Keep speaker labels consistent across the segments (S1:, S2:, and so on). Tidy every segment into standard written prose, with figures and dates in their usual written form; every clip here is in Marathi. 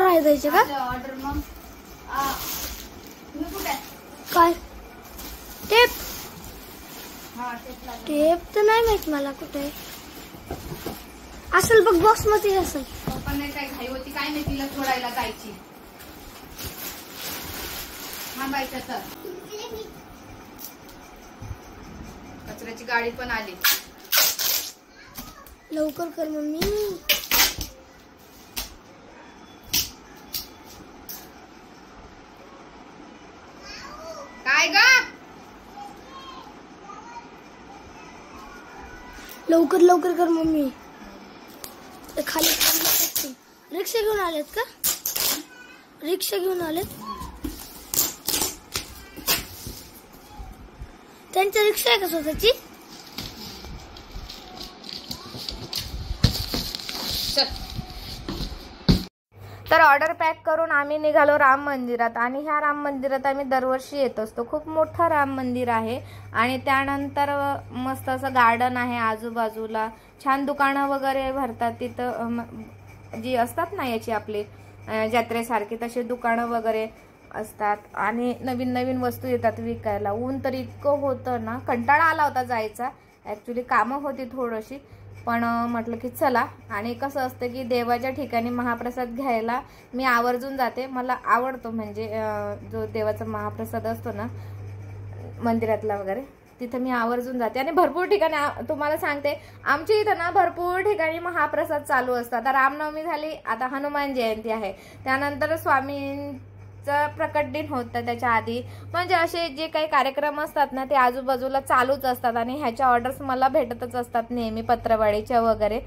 S1: आहे द्यायचे का
S2: ऑर्डर? मग तुम्ही कुठे?
S1: काय टेप?
S2: हा
S1: टेप तर नाही माहित मला कुठे असेल बघ, बॉक्स मध्ये असेल.
S2: पण नाही काय घाई होती काय नाही तिला सोडायला जायची. थांबायचं तर कचऱ्याची गाडी पण आली.
S1: लवकर कर मम्मी.
S2: काय ग?
S1: लवकर लवकर कर मम्मी. खाली रिक्षा घेऊन आलेत का? रिक्षा घेऊन आलेत. त्यांची रिक्षा आहे का स्वतःची?
S2: तर ऑर्डर पॅक करून आम्ही निघालो राम मंदिरात. आणि ह्या राम मंदिरात आम्ही दरवर्षी येत असतो. खूप मोठं राम मंदिर आहे. आणि त्यानंतर मस्त असं गार्डन आहे आजूबाजूला. छान दुकानं वगैरे भरतात तिथं, जी असतात ना याची आपली जत्रेसारखी तशी दुकानं वगैरे असतात. आणि नवीन नवीन वस्तू येतात विकायला. ऊन तर इतकं होतं ना, कंटाळा आला होता जायचा. ॲक्च्युली कामं होती थोडीशी, पण म्हटलं की चला. आणि कसं असतं की देवाच्या ठिकाणी महाप्रसाद घ्यायला मी आवर्जून जाते. मला आवडतो, म्हणजे जो देवाचा महाप्रसाद असतो ना मंदिरातला वगैरे, तिथं मी आवर्जून जाते. आणि भरपूर ठिकाणी तुम्हाला सांगते, आमच्या इथं ना भरपूर ठिकाणी महाप्रसाद चालू असतात. आता रामनवमी झाली, आता हनुमान जयंती आहे, त्यानंतर स्वामींचं प्रकट दिन होतं त्याच्या आधी. म्हणजे असे जे काही कार्यक्रम असतात ना ते आजूबाजूला चालूच असतात. आणि ह्याच्या ऑर्डर्स मला भेटतच असतात नेहमी, पत्रवाळीच्या वगैरे.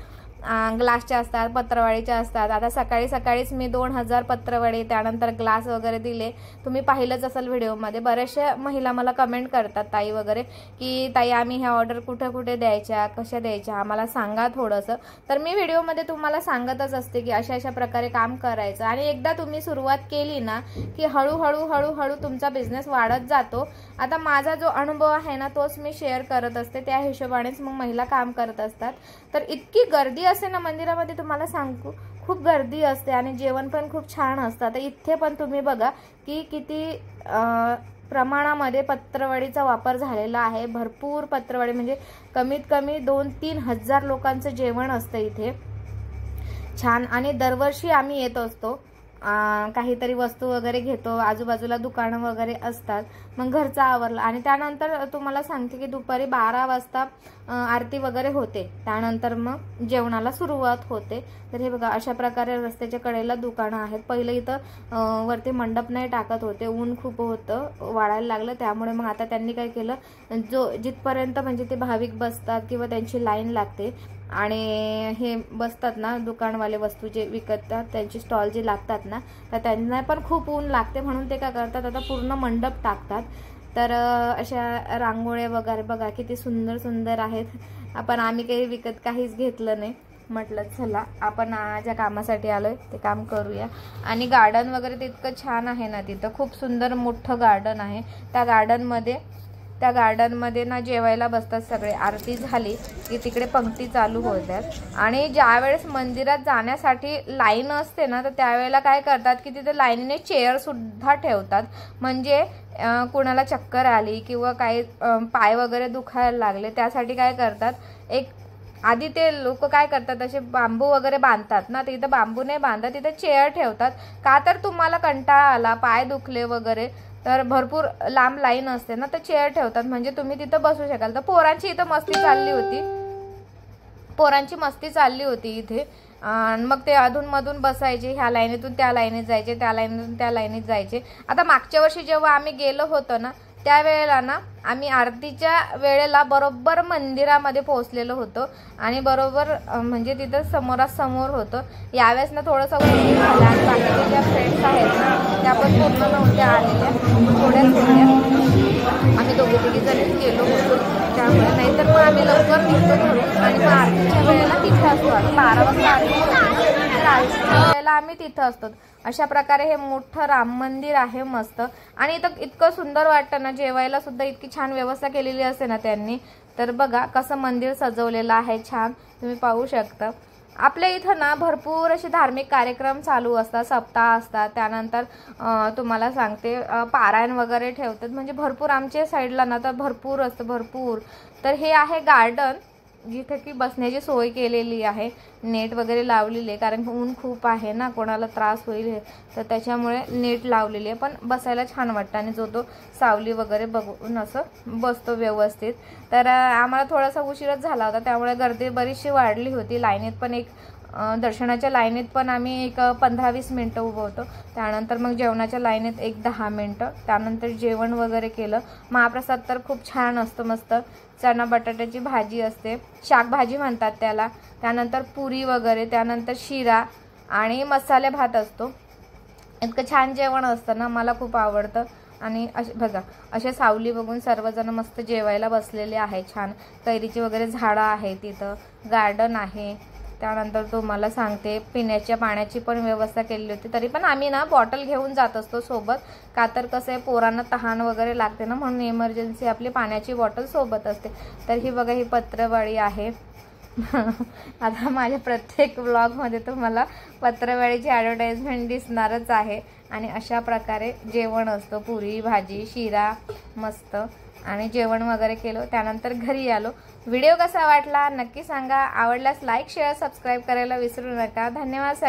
S2: ग्लासच्या असतात, पत्रवाळीच्या असतात. आता सकाळी सकाळीच मी 2000 पत्रवाळी त्यानंतर ग्लास वगैरे दिले. तुम्ही पाहिलंच असेल व्हिडिओमध्ये. बऱ्याचशा महिला मला कमेंट करतात, ताई वगैरे, की ताई आम्ही ह्या ऑर्डर कुठे कुठे द्यायच्या, कशा द्यायच्या, आम्हाला सांगा थोडंसं. तर मी व्हिडिओमध्ये तुम्हाला सांगतच असते की अशा अशा प्रकारे काम करायचं. आणि एकदा तुम्ही सुरुवात केली ना की हळूहळू हळूहळू तुमचा बिझनेस वाढत जातो. आता माझा जो अनुभव आहे ना तोच मी शेअर करत असते, त्या हिशोबानेच मग महिला काम करत असतात. तर इतकी गर्दी असते ना मंदिरामध्ये, तुम्हाला सांगू, खूप गर्दी असते. आणि जेवण पण खूप छान असतं. तर इथे पण तुम्ही बघा की किती प्रमाणामध्ये पत्रवडीचा वापर झालेला आहे. भरपूर पत्रवडी, म्हणजे कमीत कमी 2-3 हजार लोकांचं जेवण असतं इथे. छान. आणि दरवर्षी आम्ही येत असतो, काहीतरी वस्तू वगैरे घेतो, आजूबाजूला दुकानं वगैरे असतात. मग घरचा आवरला. आणि त्यानंतर तुम्हाला सांगते की दुपारी 12 वाजता आरती वगैरे होते. त्यानंतर मग जेवणाला सुरुवात होते. तर हे बघा अशा प्रकारे रस्त्याच्या कडेला दुकानं आहेत. पहिलं इथं वरती मंडप नाही टाकत होते, ऊन खूप होतं, वाढायला लागलं. त्यामुळे मग आता त्यांनी काय केलं, जिथपर्यंत म्हणजे ते भाविक बसतात किंवा त्यांची लाईन लागते आणि हे बसतात ना दुकानवाले, वस्तू जे विकतात त्यांची स्टॉल जे लागतात ना, तर त्यांना पण खूप ऊन लागते. म्हणून ते काय करतात, आता पूर्ण मंडप टाकतात. तर अशा रांगोळ्या वगैरे बघा किती सुंदर सुंदर आहेत. आम्ही काही विकत काहीच घेतलं नाही. म्हटलं चला आपण ज्या कामासाठी आलोय ते काम करूया. आणि गार्डन वगैरे ते इतकं छान आहे ना, तिथं खूप सुंदर मोठं गार्डन आहे. त्या गार्डनमध्ये ना जेवायला बसतात सगळे. आरती झाली की तिकडे पंक्ती चालू होतात. आणि ज्यावेळेस मंदिरात जाण्यासाठी लाईन असते ना, तर त्यावेळेला काय करतात की तिथे लाईनीने चेअरसुद्धा ठेवतात. म्हणजे कुणाला चक्कर आली किंवा काही पाय वगैरे दुखायला लागले, त्यासाठी काय करतात, एक आधी ते लोक काय करतात, असे बांबू वगैरे बांधतात ना, तर इथं बांबू नाही बांधत, तिथं चेअर ठेवतात. का तर तुम्हाला कंटाळा आला, पाय दुखले वगैरे, तर भरपूर लांब लाईन असते ना, तर चेअर ठेवतात, म्हणजे तुम्ही तिथं बसू शकाल. तर पोरांची इथं मस्ती चालली होती इथे. मग ते अधूनमधून बसायचे, ह्या लाईनीतून त्या लाईनीत जायचे, त्या लाईनीतून त्या लाईनीत जायचे. आता मागच्या वर्षी जेव्हा आम्ही गेलो होतो ना, त्यावेळेला ना आम्ही आरतीच्या वेळेला बरोबर मंदिरामध्ये पोहोचलेलो होतो. आणि बरोबर म्हणजे तिथं समोरासमोर होतं. यावेळेस ना थोडंसं उशीर झाला. आणि बाकीच्या ज्या फ्रेंड्स आहेत ना त्या पण पूर्ण नव्हत्या आलेल्या, थोड्याच होत्या. आम्ही दोघी जणीच गेलो होतो, त्यामुळे. नाहीतर मग आम्ही लवकर निघतो घरून. आणि मग आरतीच्या वेळेला तिथं असतो. आम्ही 12 वाजता आरती होतो, तर आरतीच्या वेळेला आम्ही तिथं असतो. अशा प्रकारे हे मोठं राम मंदिर आहे मस्त. आणि इथं इतकं सुंदर वाटतं ना, जेवायला सुद्धा इतकी छान व्यवस्था केलेली असते ना त्यांनी. तर बघा कसं मंदिर सजवलेलं आहे छान, तुम्ही पाहू शकता. आपल्या इथं ना भरपूर असे धार्मिक कार्यक्रम चालू असतात, सप्ताह असतात, त्यानंतर तुम्हाला सांगते पारायण वगैरे ठेवतात, म्हणजे भरपूर आमच्या साईडला ना तर भरपूर असतं भरपूर. तर हे आहे गार्डन जिथे की बसण्याची सोय केलेली आहे, नेट वगैरे लावलेली आहे, कारण ऊन खूप आहे ना, कोणाला त्रास होईल तर त्याच्यामुळे नेट लावलेली आहे. पण बसायला छान वाटतं आणि जो तो सावली वगैरे बघून असं बसतो व्यवस्थित. तर आम्हाला थोडासा उशीरच झाला होता, त्यामुळे गर्दी बरीचशी वाढली होती. लाईनीत पण दर्शनाच्या लाईनीत पण आम्ही एक 15-20 मिनटं उभं होतो. त्यानंतर मग जेवणाच्या लाईनीत एक 10 मिनटं, त्यानंतर जेवण वगैरे केलं. महाप्रसाद तर खूप छान असतं, मस्त चणा बटाट्याची भाजी असते, शाकभाजी म्हणतात त्याला, त्यानंतर पुरी वगैरे, त्यानंतर शिरा आणि मसाले भात असतो. इतकं छान जेवण असतं ना, मला खूप आवडतं. आणि असे बघा, असे सावली बघून सर्वजण मस्त जेवायला बसलेले आहे. छान कैरीची वगैरे झाडं आहे, तिथं गार्डन आहे. त्यानंतर तुम्हाला सांगते पिण्याच्या पाण्याची पण व्यवस्था केलेली होती. तरी पण आम्ही ना बॉटल घेऊन जात असतो सोबत, का तर कसं आहे पोरांना तहान वगैरे लागते ना, म्हणून इमर्जन्सी आपली पाण्याची बॉटल सोबत असते. तर ही बघा, ही पत्रवाळी आहे. आता माझ्या प्रत्येक ब्लॉगमध्ये तुम्हाला पत्रवाळीची ॲडव्हर्टाइजमेंट दिसणारच आहे. आणि अशा प्रकारे जेवण असतं, पुरी भाजी शिरा मस्त, आणि जेवण वगैरे केलं. त्यानंतर घरी आलो. व्हिडिओ कसा वाटला नक्की सांगा. आवडल्यास लाईक शेअर सबस्क्राईब करायला विसरू नका. धन्यवाद.